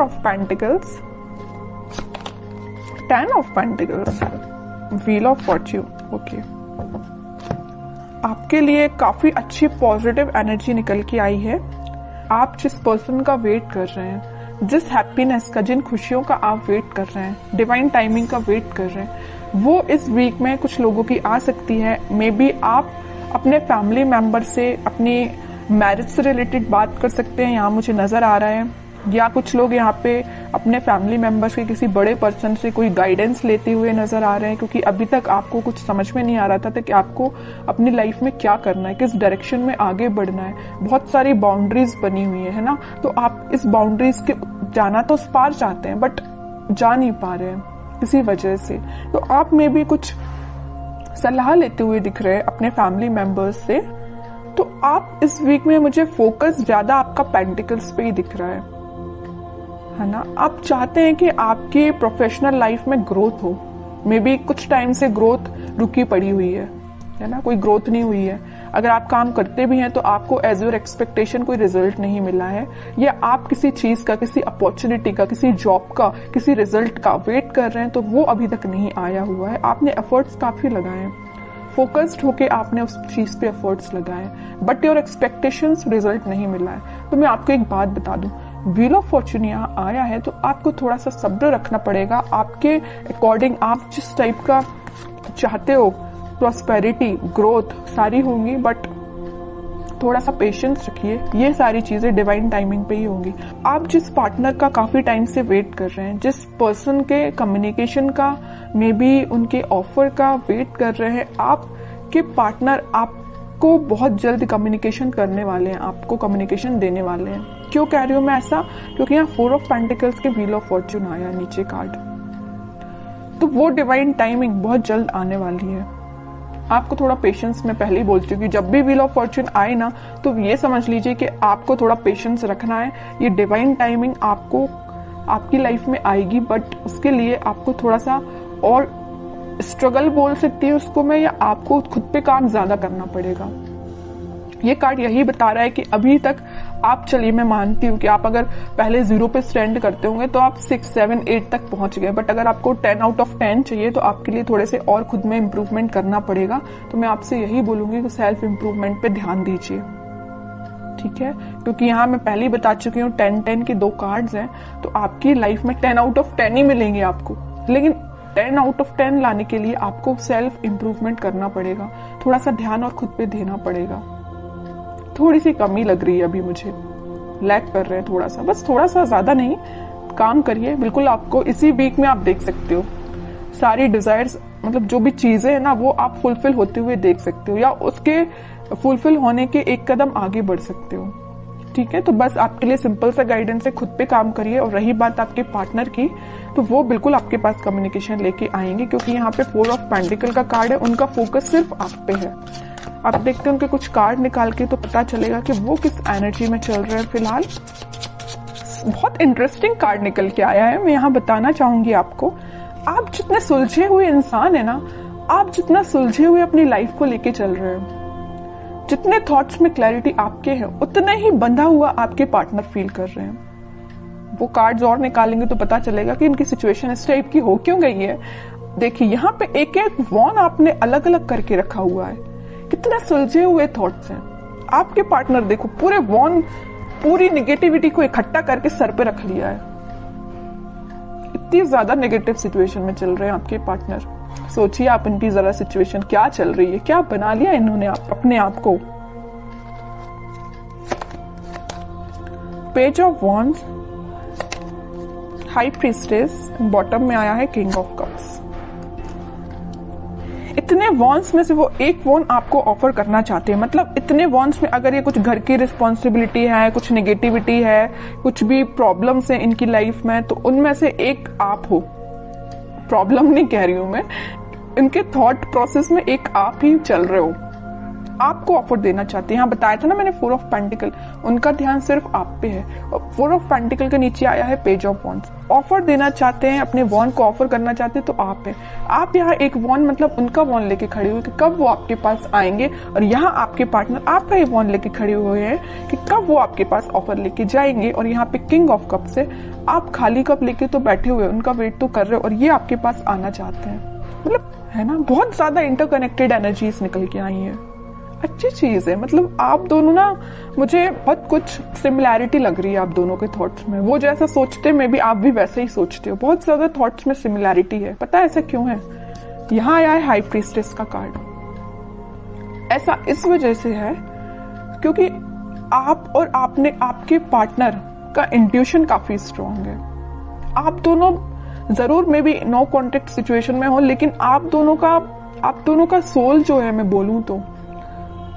Of pentacles, 10 of pentacles, wheel of Fortune. Okay, आपके लिए काफी अच्छी पॉजिटिव एनर्जी निकल के आई है। आप जिस पर्सन का वेट कर रहे हैं, जिस हैप्पीनेस का, जिन खुशियों का आप वेट कर रहे हैं, डिवाइन टाइमिंग का वेट कर रहे हैं, वो इस वीक में कुछ लोगों की आ सकती है। मे बी आप अपने फैमिली मेंबर से अपनी मैरिज से रिलेटेड बात कर सकते हैं, यहाँ मुझे नजर आ रहा है। या कुछ लोग यहाँ पे अपने फैमिली मेंबर्स के किसी बड़े पर्सन से कोई गाइडेंस लेते हुए नजर आ रहे हैं, क्योंकि अभी तक आपको कुछ समझ में नहीं आ रहा था कि आपको अपनी लाइफ में क्या करना है, किस डायरेक्शन में आगे बढ़ना है। बहुत सारी बाउंड्रीज बनी हुई है ना, तो आप इस बाउंड्रीज के जाना तो उस पार चाहते हैं, बट जा नहीं पा रहे हैं किसी वजह से। तो आप में भी कुछ सलाह लेते हुए दिख रहे हैं अपने फैमिली मेंबर्स से। तो आप इस वीक में, मुझे फोकस ज्यादा आपका पेंटिकल्स पे ही दिख रहा है ना। आप चाहते हैं कि आपकी प्रोफेशनल लाइफ में ग्रोथ हो। मे बी कुछ टाइम से ग्रोथ रुकी पड़ी हुई है ना, कोई ग्रोथ नहीं हुई है। अगर आप काम करते भी हैं तो आपको एज योर एक्सपेक्टेशन कोई रिजल्ट नहीं मिला है, या आप किसी चीज का, किसी अपॉर्चुनिटी का, किसी जॉब का, किसी रिजल्ट का वेट कर रहे हैं तो वो अभी तक नहीं आया हुआ है। आपने एफर्ट्स काफी लगाए हैं, फोकस्ड होके आपने उस चीज पे एफर्ट्स लगाए, बट योर एक्सपेक्टेशंस रिजल्ट नहीं मिला है। तो मैं आपको एक बात बता दूं, व्हील ऑफ फॉर्च्यून यहाँ आया है तो आपको थोड़ा सा सब्र रखना पड़ेगा। आपके अकॉर्डिंग आप जिस टाइप का चाहते हो, प्रॉस्पेरिटी, ग्रोथ सारी होंगी, बट थोड़ा सा पेशेंस रखिए। ये सारी चीजें डिवाइन टाइमिंग पे ही होंगी। आप जिस पार्टनर का काफी टाइम से वेट कर रहे हैं, जिस पर्सन के कम्युनिकेशन का, मे बी उनके ऑफर का वेट कर रहे हैं, आपके पार्टनर आपको बहुत जल्द कम्युनिकेशन करने वाले हैं, आपको कम्युनिकेशन देने वाले हैं। क्यों कह रही हूं मैं ऐसा? क्योंकि यहाँ 4 ऑफ पेंटिकल्स के व्हील ऑफ फॉर्च्यून आया नीचे कार्ड, तो वो डिवाइन टाइमिंग बहुत जल्द आने वाली है। आपको थोड़ा पेशेंस, मैं पहले ही बोल चुकी हूँ, जब भी व्हील ऑफ फॉर्च्यून आए ना तो ये समझ लीजिए कि आपको थोड़ा पेशेंस रखना है। ये डिवाइन टाइमिंग आपको आपकी लाइफ में आएगी, बट उसके लिए आपको थोड़ा सा और स्ट्रगल बोल सकती है उसको मैं, या आपको खुद पे काम ज्यादा करना पड़ेगा। ये कार्ड यही बता रहा है कि अभी तक आप, चलिए मैं मानती हूँ कि आप अगर पहले 0 पे स्टैंड करते होंगे तो आप 6, 7, 8 तक पहुंच गए, बट अगर आपको 10 आउट ऑफ 10 चाहिए तो आपके लिए थोड़े से और खुद में इम्प्रूवमेंट करना पड़ेगा। तो मैं आपसे यही बोलूंगी कि सेल्फ इम्प्रूवमेंट पे ध्यान दीजिए, ठीक है? क्योंकि यहाँ मैं पहले ही बता चुकी हूँ 10-10 के 2 कार्ड्स हैं, तो आपकी लाइफ में 10 आउट ऑफ 10 ही मिलेंगे आपको, लेकिन 10 आउट ऑफ 10 लाने के लिए आपको सेल्फ इम्प्रूवमेंट करना पड़ेगा, थोड़ा सा ध्यान और खुद पे देना पड़ेगा। थोड़ी सी कमी लग रही है अभी मुझे, लैग कर रहे हैं थोड़ा सा, बस थोड़ा सा, ज्यादा नहीं। काम करिए, बिल्कुल आपको इसी वीक में आप देख सकते हो सारी डिजायर्स, मतलब जो भी चीजें हैं ना वो आप फुलफिल होते हुए देख सकते हो, या उसके फुलफिल होने के एक कदम आगे बढ़ सकते हो, ठीक है? तो बस आपके लिए सिंपल सा गाइडेंस है, खुद पे काम करिए। और रही बात आपके पार्टनर की, तो वो बिल्कुल आपके पास कम्युनिकेशन लेके आएंगे, क्योंकि यहाँ पे 4 ऑफ पेंटिकल का कार्ड है, उनका फोकस सिर्फ आप पे है। आप देखते हैं उनके कुछ कार्ड निकाल के तो पता चलेगा कि वो किस एनर्जी में चल रहे हैं फिलहाल। बहुत इंटरेस्टिंग कार्ड निकल के आया है, मैं यहाँ बताना चाहूंगी आपको। आप जितने सुलझे हुए इंसान है ना, आप जितना सुलझे हुए अपनी लाइफ को लेके चल रहे हैं, जितने थॉट्स में क्लैरिटी आपके हैं, उतना ही बंधा हुआ आपके पार्टनर फील कर रहे हैं। वो कार्ड्स और निकालेंगे तो पता चलेगा कि इनकी सिचुएशन इस टाइप की हो क्यों गई है। देखिए यहाँ पे एक एक वॉन आपने अलग अलग करके रखा हुआ है, कितने सुलझे हुए थॉट्स हैं आपके पार्टनर। देखो पूरे वॉन, पूरी निगेटिविटी को इकट्ठा करके सर पे रख लिया है। इतनी ज्यादा नेगेटिव सिचुएशन में चल रहे हैं आपके पार्टनर। सोचिए आप इनकी जरा सिचुएशन क्या चल रही है, क्या बना लिया इन्होंने अपने आप को। Page of wands, high priestess, bottom में आया है किंग ऑफ कप्स। इतने वॉन्स में से वो एक वॉन आपको ऑफर करना चाहते हैं, मतलब इतने वॉन्स में अगर ये कुछ घर की रिस्पॉन्सिबिलिटी है, कुछ नेगेटिविटी है, कुछ भी प्रॉब्लम्स हैं इनकी लाइफ में, तो उनमें से एक आप हो। प्रॉब्लम नहीं कह रही हूं मैं, इनके थॉट प्रोसेस में एक आप ही चल रहे हो। आपको ऑफर देना चाहते हैं। यहाँ बताया था ना मैंने 4 ऑफ पेंटिकल, उनका ध्यान सिर्फ आप पे है। और 4 ऑफ पेंटिकल के नीचे आया है पेज ऑफ वॉन्ड्स। ऑफर देना चाहते हैं, अपने वॉन्ड को ऑफर करना चाहते हैं तो आप है। आप यहाँ एक वॉन्ड मतलब उनका वॉन्ड लेके खड़े हुए कि कब वो आपके पास आएंगे, और यहाँ आपके पार्टनर आपका ही वॉन्ड लेके खड़े हुए हैं कि कब वो आपके पास ऑफर लेके जाएंगे। और यहाँ पे किंग ऑफ कप से आप खाली कप लेके तो बैठे हुए, उनका वेट तो कर रहे हो और ये आपके पास आना चाहते हैं। मतलब है ना, बहुत ज्यादा इंटरकनेक्टेड एनर्जीज निकल के आई है। अच्छी चीज है। मतलब आप दोनों ना, मुझे बहुत कुछ सिमिलैरिटी लग रही है आप दोनों के थॉट्स में। वो जैसा सोचते हैं, मे बी आप भी वैसे ही सोचते हो। बहुत ज्यादा थॉट्स में सिमिलैरिटी है। पता है ऐसा क्यों है? यहाँ आया है हाई प्रीस्टेस का कार्ड। ऐसा इस वजह से है क्योंकि आप और आपके पार्टनर का इंट्यूशन काफी स्ट्रांग है। आप दोनों जरूर maybe no contact situation में हो, लेकिन आप दोनों का सोल जो है, मैं बोलूं तो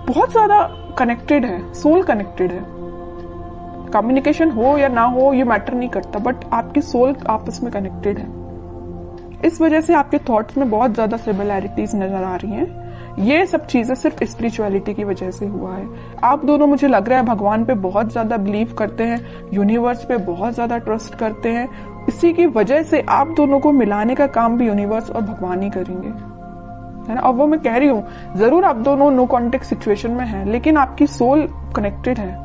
बहुत ज्यादा कनेक्टेड है। सोल कनेक्टेड है। कम्युनिकेशन हो या ना हो ये मैटर नहीं करता, बट आपकी सोल आपस में कनेक्टेड है। इस वजह से आपके थॉट्स में बहुत ज्यादा सिमिलैरिटीज नजर आ रही हैं। ये सब चीजें सिर्फ स्पिरिचुअलिटी की वजह से हुआ है। आप दोनों, मुझे लग रहा है, भगवान पे बहुत ज्यादा बिलीव करते हैं, यूनिवर्स पे बहुत ज्यादा ट्रस्ट करते हैं। इसी की वजह से आप दोनों को मिलाने का काम भी यूनिवर्स और भगवान ही करेंगे, है ना। और वो मैं कह रही हूँ, जरूर आप दोनों नो कॉन्टेक्ट सिचुएशन में हैं, लेकिन आपकी सोल कनेक्टेड है।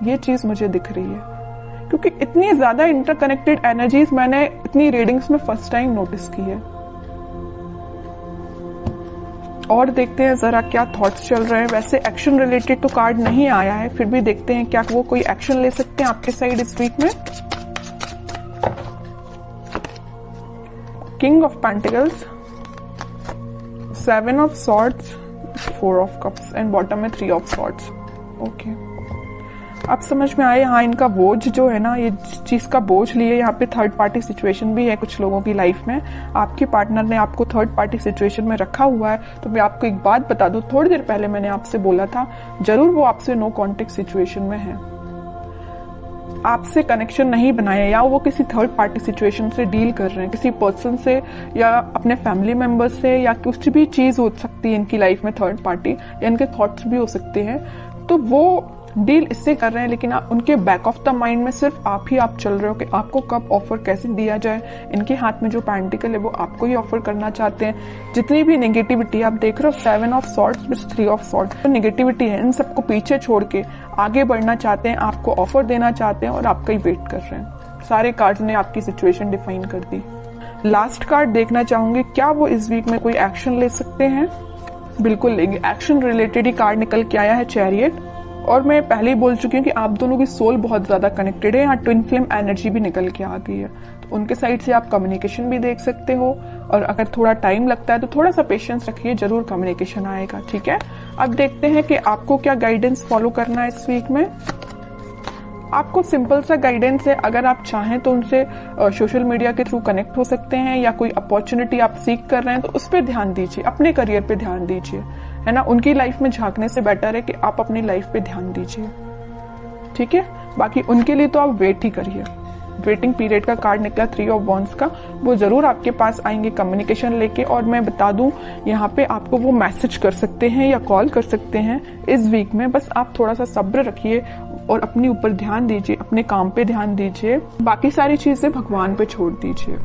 ये चीज मुझे दिख रही है क्योंकि इतनी ज्यादा इंटरकनेक्टेड एनर्जीज मैंने इतनी रीडिंग्स में फर्स्ट टाइम नोटिस की है। और देखते हैं जरा क्या थॉट्स चल रहे हैं। वैसे एक्शन रिलेटेड तो कार्ड नहीं आया है, फिर भी देखते हैं क्या वो कोई एक्शन ले सकते हैं आपके साइड इस वीक में। King of pentacles, 7 of swords, 4 of cups and bottom में 3 ऑफ सॉर्ड्स। ओके, अब समझ में आया। हाँ, इनका बोझ जो है ना, ये चीज का बोझ लिए, यहाँ पे थर्ड पार्टी सिचुएशन भी है कुछ लोगों की लाइफ में। आपके पार्टनर ने आपको थर्ड पार्टी सिचुएशन में रखा हुआ है। तो मैं आपको एक बात बता दूं, थोड़ी देर पहले मैंने आपसे बोला था, जरूर वो आपसे नो कॉन्टेक्ट सिचुएशन में है, आपसे कनेक्शन नहीं बनाया, या वो किसी थर्ड पार्टी सिचुएशन से डील कर रहे हैं, किसी पर्सन से या अपने फैमिली मेंबर्स से, या कुछ भी चीज हो सकती है इनकी लाइफ में थर्ड पार्टी, या इनके थॉट्स भी हो सकते हैं। तो वो डील इससे कर रहे हैं, लेकिन उनके बैक ऑफ द माइंड में सिर्फ आप चल रहे हो कि आपको कब ऑफर कैसे दिया जाए। इनके हाथ में जो पेंटिकल है वो आपको ही ऑफर करना चाहते हैं। जितनी भी नेगेटिविटी आप देख रहे हो, 7 of swords with 3 of swords, तो नेगेटिविटी है, इन सबको पीछे छोड़ के आगे बढ़ना चाहते हैं, आपको ऑफर देना चाहते हैं और आपका ही वेट कर रहे हैं। सारे कार्ड्स ने आपकी सिचुएशन डिफाइन कर दी। लास्ट कार्ड देखना चाहूंगी, क्या वो इस वीक में कोई एक्शन ले सकते हैं? बिल्कुल लेंगे। एक्शन रिलेटेड ही कार्ड निकल के आया है, चैरियट। और मैं पहले ही बोल चुकी हूँ कि आप दोनों की सोल बहुत ज्यादा कनेक्टेड है। यहाँ ट्विन फ्लेम एनर्जी भी निकल के आ गई है, तो उनके साइड से आप कम्युनिकेशन भी देख सकते हो। और अगर थोड़ा टाइम लगता है तो थोड़ा सा पेशेंस रखिए, जरूर कम्युनिकेशन आएगा। ठीक है, अब देखते हैं कि आपको क्या गाइडेंस फॉलो करना है इस वीक में। आपको सिंपल सा गाइडेंस है, अगर आप चाहें तो उनसे सोशल मीडिया के थ्रू कनेक्ट हो सकते हैं, या कोई अपॉर्चुनिटी आप सीख कर रहे हैं तो उस पर ध्यान दीजिए, अपने करियर पे ध्यान दीजिए, है ना। उनकी लाइफ में झांकने से बेटर है कि आप अपनी लाइफ पे ध्यान दीजिए। ठीक है, बाकी उनके लिए तो आप वेट ही करिए। वेटिंग पीरियड का कार्ड निकला 3 ऑफ वॉन्ड्स का, वो जरूर आपके पास आएंगे कम्युनिकेशन लेके। और मैं बता दूं, यहाँ पे आपको वो मैसेज कर सकते हैं या कॉल कर सकते हैं इस वीक में। बस आप थोड़ा सा सब्र रखिए और अपने ऊपर ध्यान दीजिए, अपने काम पे ध्यान दीजिए, बाकी सारी चीजें भगवान पे छोड़ दीजिए।